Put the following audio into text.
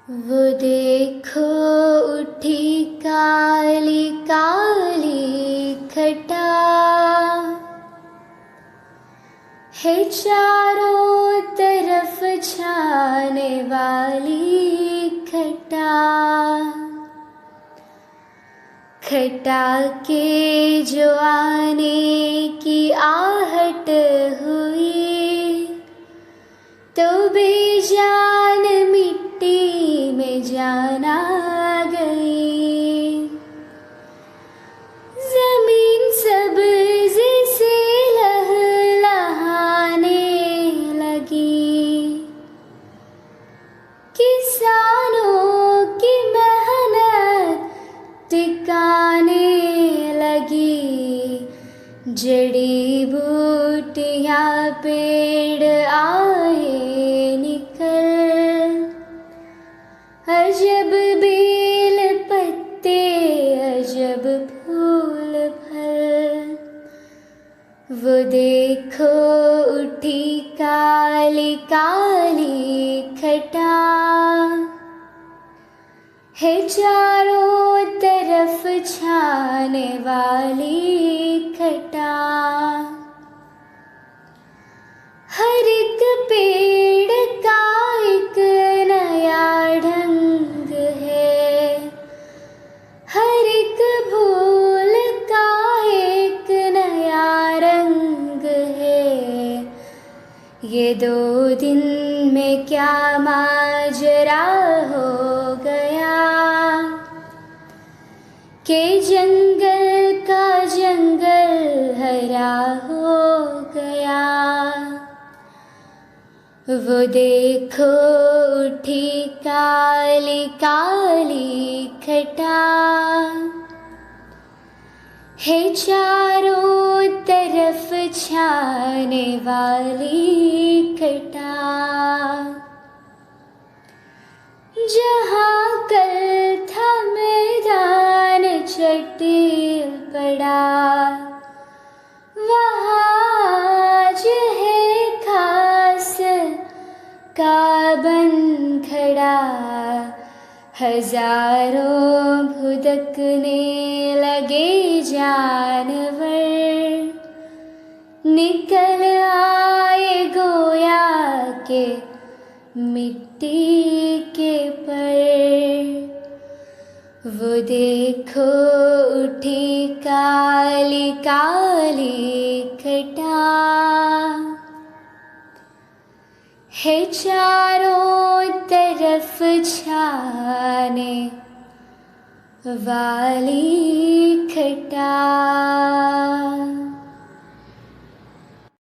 वो देखो उठी काली काली घटा है, चारों तरफ छाने वाली घटा। घटा के जो आने की आहट हुई तो बेजान मिट्टी में जान आ गई। जमीन सब्ज से लहलहाने लगी, किसानों की मेहनत टिकाने लगी। जड़ी बूटियां पेड़ आए निकल, अजब बेल पत्ते अजब फूल फल। वो देखो उठी काली काली घटा है, चारों तरफ छाने वाली घटा। हर एक पेड़ का एक नया ढंग है, हर एक फूल का एक नया रंग है। ये 2 दिन में क्या माजरा हो गया कि जंगल का जंगल हरा हो गया। वो देखो उठी काली काली घटा है, चारों तरफ छाने वाली घटा। जहाँ कल था मैदान चटिल पड़ा, वहाँ आज है घास का बन खड़ा। हजारों भुदकने लगे जानवर, निकल आए गोया के मिट्टी के पर। वो देखो उठी काली काली घटा है, चारों तरफ छाने वाली घटा।